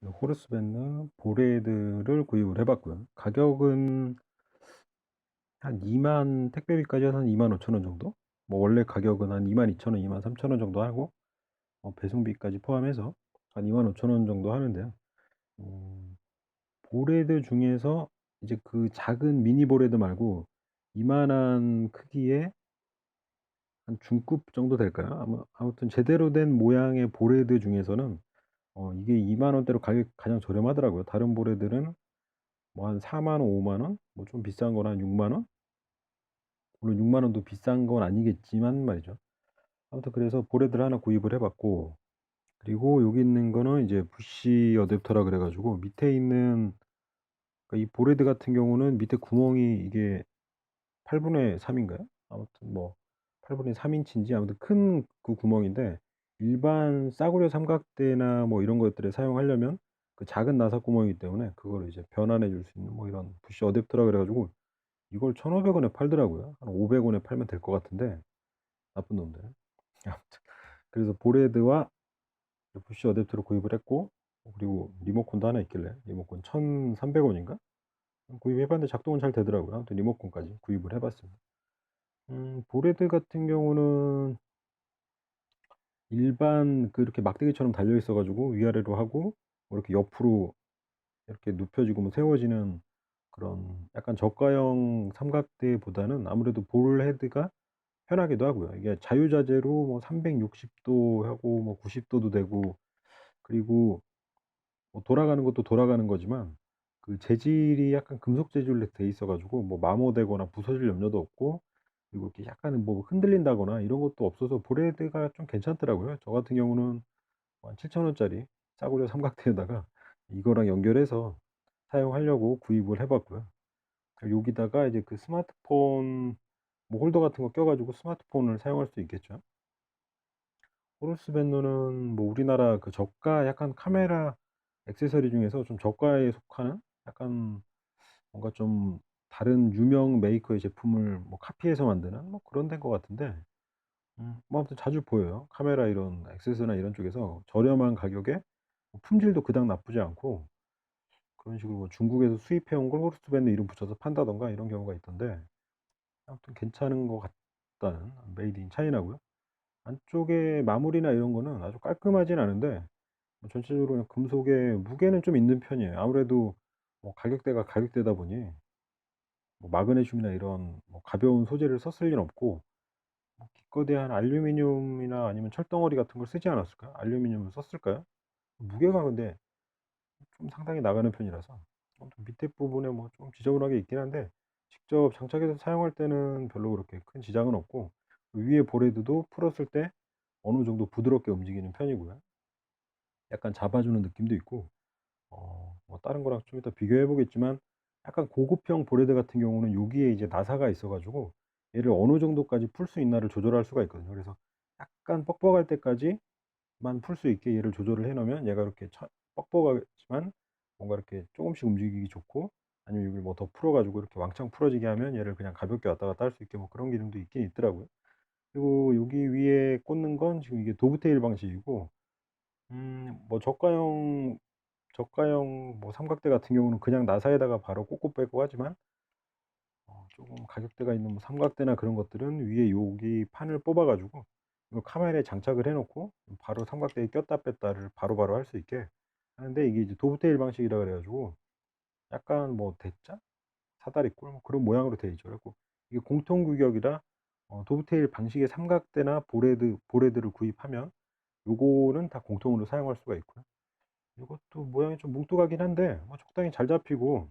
호르스밴드 보레드를 구입을 해 봤고요. 가격은 한 2만, 택배비까지 해서 한 25,000원 정도? 뭐 원래 가격은 한 22,000원, 23,000원 정도 하고 배송비까지 포함해서 한 25,000원 정도 하는데요. 음 보레드 중에서 이제 그 작은 미니 보레드 말고 이만한 크기의 한 중급 정도 될까요? 아무튼 제대로 된 모양의 보레드 중에서는 이게 2만 원대로 가격이 가장 저렴하더라고요. 다른 보레들은 뭐 한 4만 원, 5만 원, 뭐 좀 비싼 거는 한 6만 원? 물론 6만 원도 비싼 건 아니겠지만 말이죠. 아무튼 그래서 보레드를 하나 구입을 해 봤고, 그리고 여기 있는 거는 이제 부시 어댑터라 그래 가지고 밑에 있는, 그러니까 이 보레드 같은 경우는 밑에 구멍이 이게 8분의 3 인가요? 아무튼 뭐 8분의 3 인치인지 아무튼 큰 그 구멍인데, 일반 싸구려 삼각대나 뭐 이런 것들에 사용하려면 그 작은 나사 구멍이기 때문에 그거를 이제 변환해 줄 수 있는 뭐 이런 부시 어댑터라 그래 가지고 이걸 1,500 원에 팔더라고요. 한 500 원에 팔면 될 것 같은데, 나쁜 놈들. 아무튼 그래서 보레드와 부시 어댑터를 구입을 했고, 그리고 리모컨도 하나 있길래 리모컨 1,300 원인가? 구입해 봤는데 작동은 잘 되더라고요. 아무튼 리모컨까지 구입을 해 봤습니다. 보레드 같은 경우는 일반 그 이렇게 막대기처럼 달려 있어 가지고 위아래로 하고 뭐 이렇게 옆으로 이렇게 눕혀지고 뭐 세워지는 그런 약간 저가형 삼각대보다는 아무래도 볼 헤드가 편하기도 하고요. 이게 자유자재로 뭐 360도 하고 뭐 90 도도 되고, 그리고 뭐 돌아가는 것도 돌아가는 거지만 그 재질이 약간 금속 재질로 돼 있어 가지고 뭐 마모되거나 부서질 염려도 없고, 그리고 이렇게 약간은 뭐 흔들린다거나 이런 것도 없어서 보레드가 좀 괜찮더라고요. 저 같은 경우는 한 7천 원짜리 싸구려 삼각대에다가 이거랑 연결해서 사용하려고 구입을 해 봤고요. 여기다가 이제 그 스마트폰 뭐 홀더 같은 거 껴 가지고 스마트폰을 사용할 수 있겠죠. 호르스밴드는 뭐 우리나라 그 저가 약간 카메라 액세서리 중에서 좀 저가에 속하는, 약간 뭔가 좀 다른 유명 메이커의 제품을 뭐 카피해서 만드는 뭐 그런 데인 것 같은데, 뭐 아무튼 자주 보여요. 카메라 이런 액세서리나 이런 쪽에서 저렴한 가격에 품질도 그닥 나쁘지 않고, 그런 식으로 뭐 중국에서 수입해 온 걸 호르스밴드 이름 붙여서 판다든가 이런 경우가 있던데, 아무튼 괜찮은 것 같다는, 메이드 인 차이나고요. 안쪽에 마무리나 이런 거는 아주 깔끔하진 않은데 뭐 전체적으로 그냥 금속의 무게는 좀 있는 편이에요. 아무래도 뭐 가격대가 가격대다 보니 뭐 마그네슘이나 이런 뭐 가벼운 소재를 썼을 리는 없고, 뭐 기껏해야 한 알루미늄이나 아니면 철덩어리 같은 걸 쓰지 않았을까요? 알루미늄을 썼을까요? 무게가 근데 좀 상당히 나가는 편이라서 아무튼 밑에 부분에 뭐 좀 지저분하게 있긴 한데, 직접 장착해서 사용할 때는 별로 그렇게 큰 지장은 없고, 위에 보레드도 풀었을 때 어느 정도 부드럽게 움직이는 편이고요. 약간 잡아주는 느낌도 있고, 뭐 다른 거랑 좀 이따 비교해 보겠지만 약간 고급형 보레드 같은 경우는 여기에 이제 나사가 있어 가지고 얘를 어느 정도까지 풀 수 있나를 조절할 수가 있거든요. 그래서 약간 뻑뻑할 때까지만 풀 수 있게 얘를 조절을 해 놓으면 얘가 이렇게 뻑뻑하지만 뭔가 이렇게 조금씩 움직이기 좋고, 아니면 여기를 뭐 더 풀어 가지고 이렇게 왕창 풀어지게 하면 얘를 그냥 가볍게 왔다 갔다 할 수 있게 뭐 그런 기능도 있긴 있더라고요. 그리고 여기 위에 꽂는 건 지금 이게 도브테일 방식이고, 뭐 저가형 뭐 삼각대 같은 경우는 그냥 나사에다가 바로 꽂고 빼고 하지만, 조금 가격대가 있는 뭐 삼각대나 그런 것들은 위에 여기 판을 뽑아 가지고 이거 카메라에 장착을 해 놓고 바로 삼각대에 꼈다 뺐다를 바로바로 할 수 있게 하는데, 이게 이제 도브테일 방식이라 그래 가지고 약간 뭐 대자? 사다리꼴 뭐 그런 모양으로 되어 있죠. 그래 갖고 이게 공통 규격이라 도브테일 방식의 삼각대나 보레드를 구입하면 요거는 다 공통으로 사용할 수가 있고요. 이것도 모양이 좀 뭉툭하긴 한데 뭐 적당히 잘 잡히고,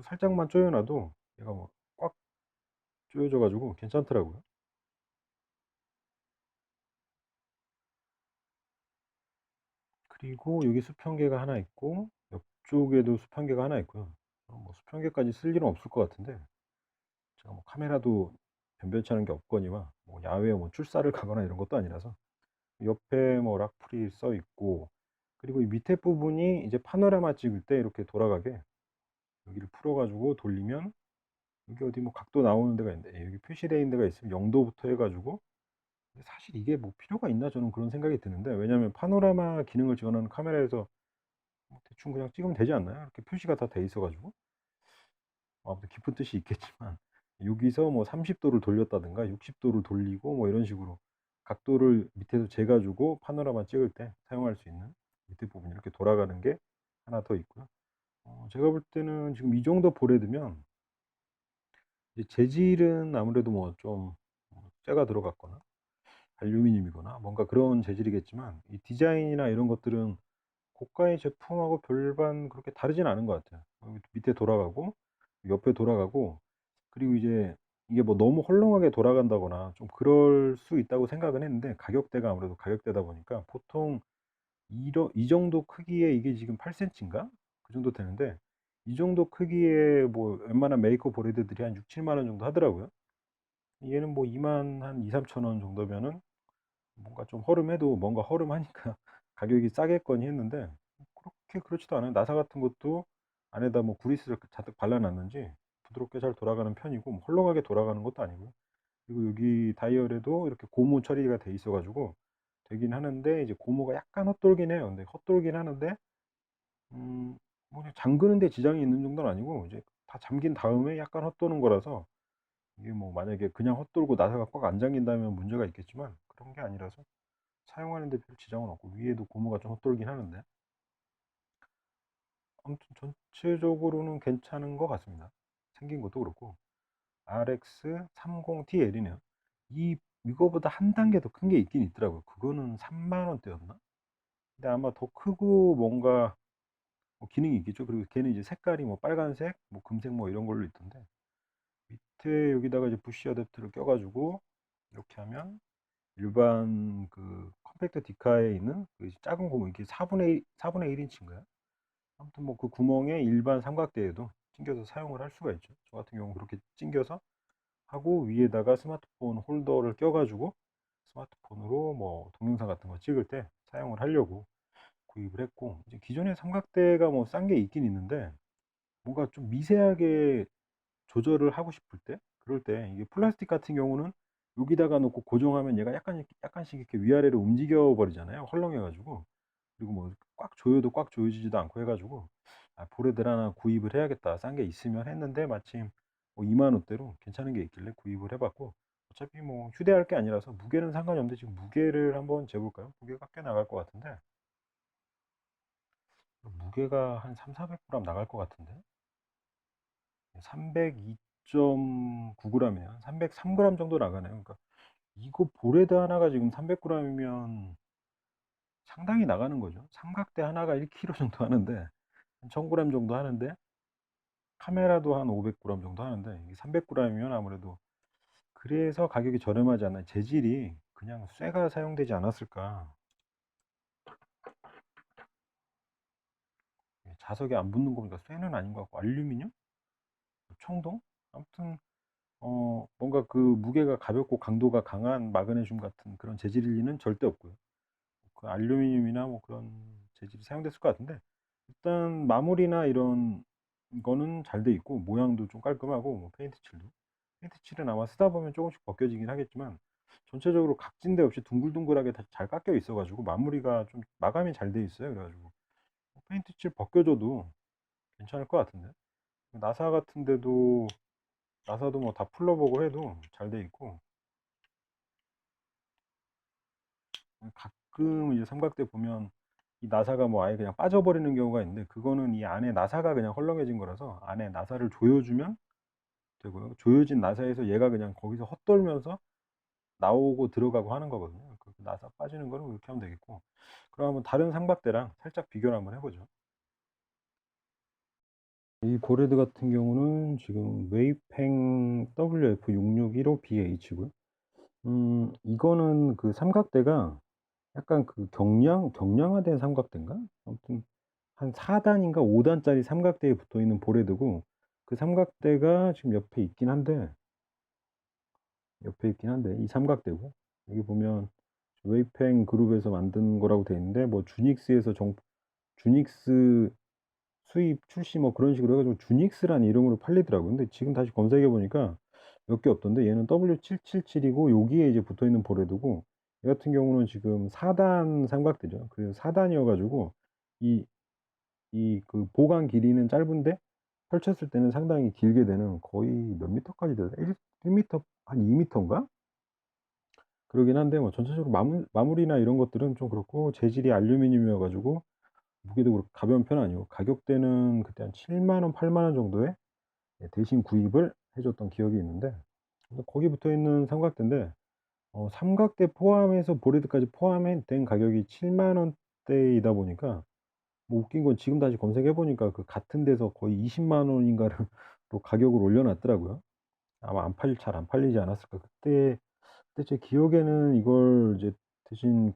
살짝만 조여 놔도 얘가 뭐 꽉 조여져 가지고 괜찮더라고요. 그리고 여기 수평계가 하나 있고 옆쪽에도 수평계가 하나 있고요. 뭐 수평계까지 쓸 일은 없을 것 같은데, 제가 뭐 카메라도 변변치 않은 게 없거니와 뭐 야외에 뭐 출사를 가거나 이런 것도 아니라서. 옆에 뭐 락풀이 써 있고, 그리고 이 밑에 부분이 이제 파노라마 찍을 때 이렇게 돌아가게 여기를 풀어 가지고 돌리면 여기 어디 뭐 각도 나오는 데가 있는데, 여기 표시되어 있는 데가 있으면 0 도부터 해 가지고, 근데 사실 이게 뭐 필요가 있나 저는 그런 생각이 드는데, 왜냐하면 파노라마 기능을 지원하는 카메라에서 뭐 대충 그냥 찍으면 되지 않나요? 이렇게 표시가 다 돼 있어 가지고. 아무튼 깊은 뜻이 있겠지만 여기서 뭐 30도를 돌렸다든가 60도를 돌리고 뭐 이런 식으로 각도를 밑에서 재 가지고 파노라마 찍을 때 사용할 수 있는 밑에 부분이 이렇게 돌아가는 게 하나 더 있고요. 제가 볼 때는 지금 이 정도 보레드면 이제 재질은 아무래도 뭐 좀 쇠가 들어갔거나 알루미늄이거나 뭔가 그런 재질이겠지만 이 디자인이나 이런 것들은 고가의 제품하고 별반 그렇게 다르진 않은 것 같아요. 여기 밑에 돌아가고 옆에 돌아가고, 그리고 이제 이게 뭐 너무 헐렁하게 돌아간다거나 좀 그럴 수 있다고 생각은 했는데, 가격대가 아무래도 가격대다 보니까 보통 이 정도 크기에 이게 지금 8cm인가? 그 정도 되는데, 이 정도 크기의 뭐 웬만한 메이커 보레드들이 한 6-7만 원 정도 하더라고요. 얘는 뭐 2만 한 2-3천 원 정도면은 뭔가 좀 허름해도 뭔가 허름하니까 가격이 싸겠거니 했는데, 그렇게 그렇지도 않아요. 나사 같은 것도 안에다 뭐 구리스를 잔뜩 발라 놨는지 부드럽게 잘 돌아가는 편이고, 뭐 헐렁하게 돌아가는 것도 아니고요. 그리고 여기 다이얼에도 이렇게 고무 처리가 돼 있어 가지고 되긴 하는데, 이제 고무가 약간 헛돌긴 해요. 근데 헛돌긴 하는데 뭐 잠그는 데 지장이 있는 정도는 아니고, 이제 다 잠긴 다음에 약간 헛도는 거라서, 이게 뭐 만약에 그냥 헛돌고 나사가 꽉 안 잠긴다면 문제가 있겠지만 그런 게 아니라서 사용하는 데 별 지장은 없고, 위에도 고무가 좀 헛돌긴 하는데 아무튼 전체적으로는 괜찮은 것 같습니다. 생긴 것도 그렇고. RX30TL이네요. 이거보다 한 단계 더 큰 게 있긴 있더라고요. 그거는 3만 원대였나? 근데 아마 더 크고 뭔가 뭐 기능이 있겠죠. 그리고 걔는 이제 색깔이 뭐 빨간색, 뭐 금색 뭐 이런 걸로 있던데, 밑에 여기다가 이제 부시 어댑터를 껴가지고 이렇게 하면 일반 그 컴팩트 디카에 있는 그 작은 구멍, 이게 4분의 1인치인가요? 아무튼 뭐 그 구멍에 일반 삼각대에도 찡겨서 사용을 할 수가 있죠. 저 같은 경우는 그렇게 찡겨서 하고, 위에다가 스마트폰 홀더를 껴가지고 스마트폰으로 뭐 동영상 같은 거 찍을 때 사용을 하려고 구입을 했고, 이제 기존의 삼각대가 뭐 싼 게 있긴 있는데, 뭔가 좀 미세하게 조절을 하고 싶을 때, 그럴 때 이게 플라스틱 같은 경우는 여기다가 놓고 고정하면 얘가 약간씩 이렇게 위아래로 움직여 버리잖아요. 헐렁해 가지고. 그리고 뭐 꽉 조여도 꽉 조여지지도 않고 해 가지고, '아 보레들 하나 구입을 해야겠다. 싼 게 있으면.' 했는데, 마침 뭐 2만 원대로 괜찮은 게 있길래 구입을 해 봤고, 어차피 뭐 휴대할 게 아니라서 무게는 상관이 없는데, 지금 무게를 한번 재 볼까요? 무게가 꽤 나갈 것 같은데, 무게가 한 300-400 그램 나갈 것 같은데. 302.9 그램이네요. 303 그램 정도 나가네요. 그러니까 이거 보레드 하나가 지금 300 그램이면 상당히 나가는 거죠. 삼각대 하나가 1kg 정도 하는데, 한 1000 그램 정도 하는데, 카메라도 한 500g 정도 하는데, 이게 300g이면 아무래도, 그래서 가격이 저렴하지 않나. 재질이 그냥 쇠가 사용되지 않았을까. 자석에 안 붙는 거 보니까 쇠는 아닌 것 같고, 알루미늄? 청동? 아무튼 뭔가 그 무게가 가볍고 강도가 강한 마그네슘 같은 그런 재질일 리는 절대 없고요. 그 알루미늄이나 뭐 그런 재질이 사용됐을 것 같은데, 일단 마무리나 이런 거는 잘 돼 있고, 모양도 좀 깔끔하고, 뭐 페인트 칠은 아마 쓰다 보면 조금씩 벗겨지긴 하겠지만, 전체적으로 각진데 없이 둥글둥글하게 다 잘 깎여 있어 가지고 마무리가 좀 마감이 잘 돼 있어요. 그래 가지고 페인트 칠 벗겨줘도 괜찮을 것 같은데. 나사 같은 데도, 나사도 뭐 다 풀러보고 해도 잘 돼 있고, 가끔 이제 삼각대 보면 이 나사가 뭐 아예 그냥 빠져버리는 경우가 있는데, 그거는 이 안에 나사가 그냥 헐렁해진 거라서 안에 나사를 조여주면 되고요. 조여진 나사에서 얘가 그냥 거기서 헛돌면서 나오고 들어가고 하는 거거든요. 그 나사 빠지는 거는 그렇게 하면 되겠고, 그럼 한번 다른 삼각대랑 살짝 비교를 한번 해보죠. 이 보레드 같은 경우는 지금 웨이팽 WF66115BH고요. 이거는 그 삼각대가 약간 그 경량화된 삼각대인가? 아무튼 한 4단인가 5단짜리 삼각대에 붙어 있는 보레드고, 그 삼각대가 지금 옆에 있긴 한데 이 삼각대고, 여기 보면 웨이팽 그룹에서 만든 거라고 돼 있는데, 뭐 주닉스 수입 출시 뭐 그런 식으로 해 가지고 주닉스라는 이름으로 팔리더라고요. 근데 지금 다시 검색해 보니까 몇 개 없던데, 얘는 W777이고 여기에 이제 붙어 있는 보레드고, 얘 같은 경우는 지금 4단 삼각대죠. 그래서 4단이어 가지고 이 그 보강 길이는 짧은데 펼쳤을 때는 상당히 길게 되는, 거의 몇 미터까지 되나? 1 미터, 한 2 미터인가? 그러긴 한데 뭐 전체적으로 마무리나 이런 것들은 좀 그렇고, 재질이 알루미늄이어 가지고 무게도 그렇게 가벼운 편은 아니고, 가격대는 그때 한 7만 원, 8만 원 정도에 대신 구입을 해 줬던 기억이 있는데, 그래서 거기 붙어 있는 삼각대인데, 삼각대 포함해서 보레드까지 포함해 된 가격이 7만 원대이다 보니까, 뭐 웃긴 건 지금 다시 검색해 보니까 그 같은 데서 거의 20만 원인가를 또 가격을 올려 놨더라고요. 아마 잘 안 팔리지 않았을까. 그때 제 기억에는 이걸 이제 대신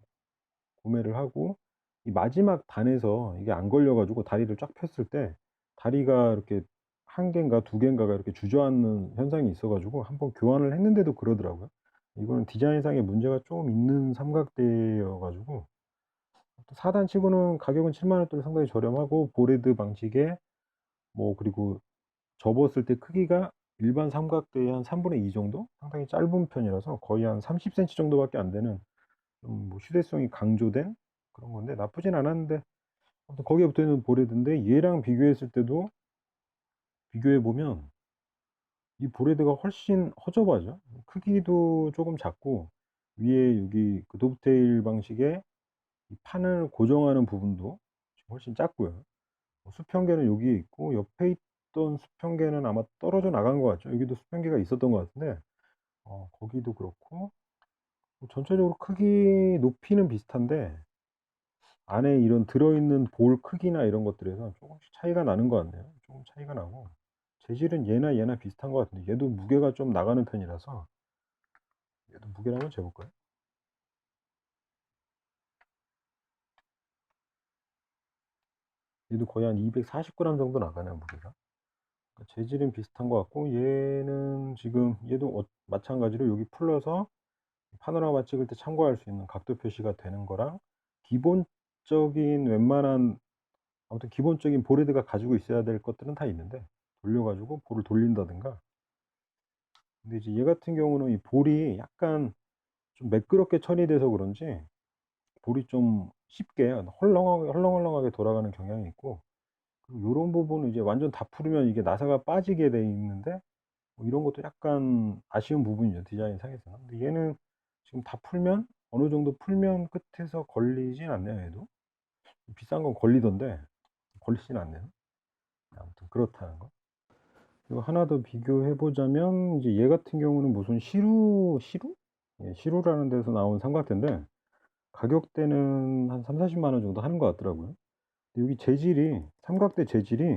구매를 하고, 이 마지막 단에서 이게 안 걸려 가지고 다리를 쫙 폈을 때 다리가 이렇게 한 개인가 두 개인가가 이렇게 주저앉는 현상이 있어 가지고 한번 교환을 했는데도 그러더라고요. 이거는 디자인상의 문제가 좀 있는 삼각대여 가지고, 또 4 단치고는 가격은 7만 원대로 상당히 저렴하고, 보레드 방식의 뭐, 그리고 접었을 때 크기가 일반 삼각대의 한 3분의 2 정도? 상당히 짧은 편이라서 거의 한 30 센티 정도밖에 안 되는, 좀 뭐 휴대성이 강조된 그런 건데 나쁘진 않았는데, 아무튼 거기에 붙어 있는 보레드인데, 얘랑 비교했을 때도, 비교해 보면 이 보레드가 훨씬 허접하죠. 크기도 쪼금 작고, 위에 여기 그 도브테일 방식의 이 판을 고정하는 부분도 지금 훨씬 작고요. 수평계는 여기에 있고, 옆에 있던 수평계는 아마 떨어져 나간 것 같죠. 여기도 수평계가 있었던 것 같은데, 거기도 그렇고, 뭐 전체적으로 크기 높이는 비슷한데, 안에 이런 들어있는 볼 크기나 이런 것들에서 조금씩 차이가 나는 것 같네요. 조금 차이가 나고, 재질은 얘나 비슷한 것 같은데, 얘도 무게가 좀 나가는 편이라서, 얘도 무게를 한번 재볼까요? 얘도 거의 한 240 그램 정도 나가네요, 무게가. 그러니까 재질은 비슷한 것 같고, 얘는 지금 얘도 마찬가지로 여기 풀러서 파노라마 찍을 때 참고할 수 있는 각도 표시가 되는 거랑, 기본적인 웬만한, 아무튼 기본적인 보레드가 가지고 있어야 될 것들은 다 있는데, 돌려 가지고 볼을 돌린다든가. 근데 이제 얘 같은 경우는 이 볼이 약간 좀 매끄럽게 처리돼서 그런지 볼이 좀 쉽게 헐렁헐렁하게 돌아가는 경향이 있고, 그리고 요런 부분은 이제 완전 다 풀으면 이게 나사가 빠지게 돼 있는데, 뭐 이런 것도 약간 아쉬운 부분이죠, 디자인상에서는. 근데 얘는 지금 다 풀면, 어느 정도 풀면 끝에서 걸리진 않네요, 얘도. 비싼 건 걸리던데 걸리진 않네요. 아무튼 그렇다는 거. 그리고 하나 더 비교해 보자면, 이제 얘 같은 경우는 무슨 시루? 예, 시루라는 데서 나온 삼각대인데, 가격대는 한 3-40만 원 정도 하는 것 같더라고요. 근데 여기 재질이, 삼각대 재질이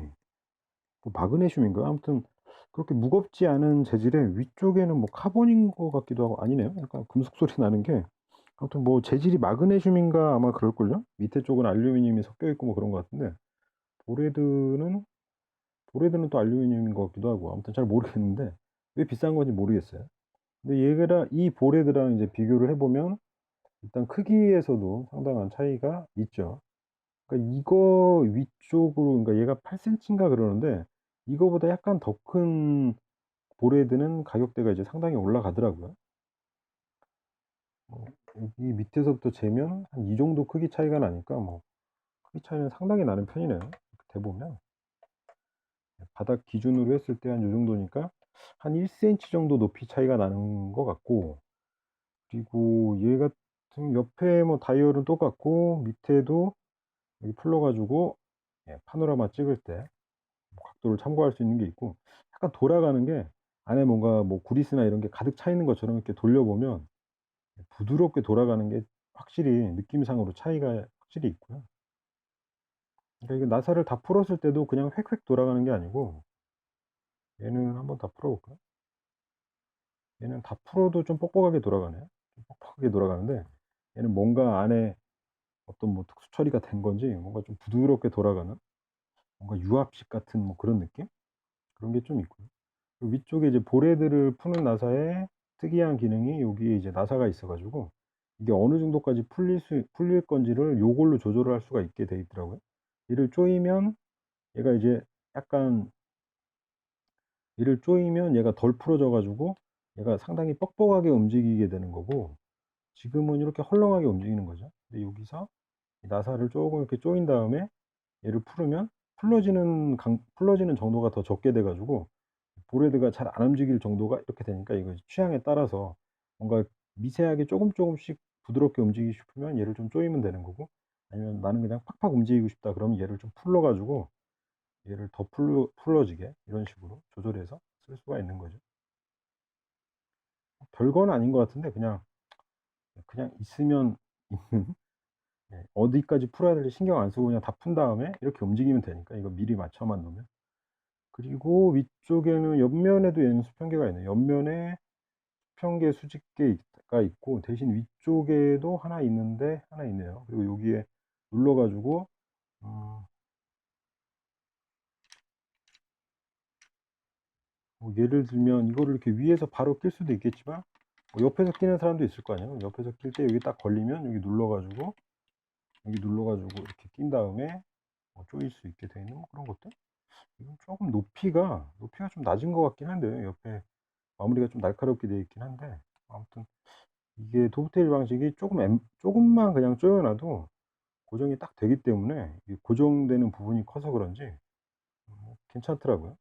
뭐 마그네슘인가요? 아무튼 그렇게 무겁지 않은 재질에, 위쪽에는 뭐 카본인 것 같기도 하고, 아니네요. 약간 금속 소리 나는 게, 아무튼 뭐 재질이 마그네슘인가 아마 그럴걸요? 밑에 쪽은 알루미늄이 섞여 있고 뭐 그런 것 같은데, 보레드는 보레드는 또 알루미늄인 것 같기도 하고, 아무튼 잘 모르겠는데 왜 비싼 건지 모르겠어요. 근데 얘랑 이 보레드랑 이제 비교를 해 보면, 일단 크기에서도 상당한 차이가 있죠. 그러니까 이거 위쪽으로, 그러니까 얘가 8 센티인가 그러는데, 이거보다 약간 더 큰 보레드는 가격대가 이제 상당히 올라가더라고요. 뭐 여기 밑에서부터 재면 한 이 정도 크기 차이가 나니까, 뭐 크기 차이는 상당히 나는 편이네요. 이렇게 대 보면 바닥 기준으로 했을 때 한 요 정도니까 한 1 센티 정도 높이 차이가 나는 것 같고, 그리고 얘 같은 옆에 뭐 다이얼은 똑같고, 밑에도 여기 풀러 가지고 파노라마 찍을 때 뭐 각도를 참고할 수 있는 게 있고, 약간 돌아가는 게, 안에 뭔가 뭐 구리스나 이런 게 가득 차 있는 것처럼 이렇게 돌려보면 부드럽게 돌아가는 게 확실히 느낌상으로 차이가 확실히 있고요. 그러니까 이게 나사를 다 풀었을 때도 그냥 획획 돌아가는 게 아니고, 얘는 한번 다 풀어 볼까요? 얘는 다 풀어도 좀 뻑뻑하게 돌아가네요. 좀 뻑뻑하게 돌아가는데, 얘는 뭔가 안에 어떤 뭐 특수 처리가 된 건지 뭔가 좀 부드럽게 돌아가는, 뭔가 유압식 같은 뭐 그런 느낌? 그런 게 좀 있고요. 그 위쪽에 이제 보레드를 푸는 나사에 특이한 기능이, 여기에 이제 나사가 있어 가지고 이게 어느 정도까지 풀릴 건지를 요걸로 조절을 할 수가 있게 돼 있더라고요. 얘를 조이면 얘가 이제 약간, 얘를 조이면 얘가 덜 풀어져 가지고 얘가 상당히 뻑뻑하게 움직이게 되는 거고, 지금은 이렇게 헐렁하게 움직이는 거죠. 근데 여기서 이 나사를 쪼금 이렇게 조인 다음에 얘를 풀으면 풀러지는 정도가 더 적게 돼 가지고 보레드가 잘 안 움직일 정도가 이렇게 되니까 이거 취향에 따라서 뭔가 미세하게 쪼금씩 부드럽게 움직이고 싶으면 얘를 좀 조이면 되는 거고, 아니면 '나는 그냥 팍팍 움직이고 싶다.' 그러면 얘를 좀 풀러 가지고 얘를 더 풀러지게 이런 식으로 조절해서 쓸 수가 있는 거죠. 별건 아닌 것 같은데 그냥 있으면 있는, 예, 어디까지 풀어야 될지 신경 안 쓰고 그냥 다 푼 다음에 이렇게 움직이면 되니까 이거 미리 맞춰만 놓으면. 그리고 위쪽에는 옆면에도 얘는 수평계가 있네요. 옆면에 수평계 수직계가 있고 대신 위쪽에도 하나 있는데 하나 있네요. 그리고 여기에 눌러 가지고 음 뭐 예를 들면 이거를 이렇게 위에서 바로 낄 수도 있겠지만 뭐 옆에서 끼는 사람도 있을 거 아니에요. 옆에서 낄 때 여기 딱 걸리면 여기 눌러 가지고 이렇게 낀 다음에 뭐 조일 수 있게 되어 있는 뭐 그런 것들. 이건 쪼금 높이가 좀 낮은 것 같긴 한데요. 옆에 마무리가 좀 날카롭게 되어 있긴 한데, 아무튼 이게 도브테일 방식이 쪼금만 그냥 조여 놔도 고정이 딱 되기 때문에 이게 고정되는 부분이 커서 그런지 괜찮더라고요.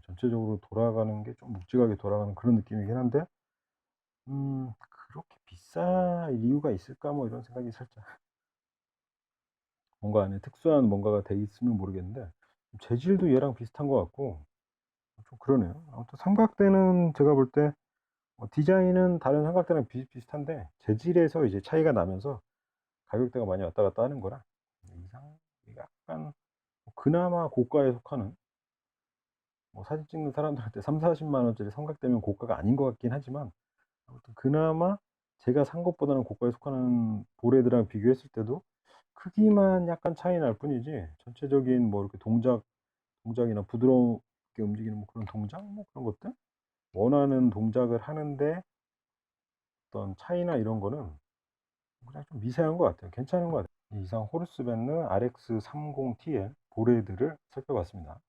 전체적으로 돌아가는 게 좀 묵직하게 돌아가는 그런 느낌이긴 한데 '그렇게 비쌀 이유가 있을까?' 뭐 이런 생각이 살짝, 뭔가 안에 특수한 뭔가가 돼 있으면 모르겠는데 재질도 얘랑 비슷한 것 같고 좀 그러네요. 아무튼 삼각대는 제가 볼 때 디자인은 다른 삼각대랑 비슷비슷한데 재질에서 이제 차이가 나면서 가격대가 많이 왔다 갔다 하는 거라 이상 약간 그나마 고가에 속하는, 뭐 사진 찍는 사람들한테 30-40만 원짜리 삼각대면 고가가 아닌 것 같긴 하지만 아무튼 그나마 제가 산 것보다는 고가에 속하는 보레드랑 비교했을 때도 크기만 약간 차이 날 뿐이지 전체적인 뭐 이렇게 동작이나 부드럽게 움직이는 뭐 그런 동작 뭐 그런 것들, 원하는 동작을 하는데 어떤 차이나 이런 거는 그냥 좀 미세한 것 같아요. 괜찮은 것 같아요. 이상 호르스벤느 RX30TL 보레드를 살펴봤습니다.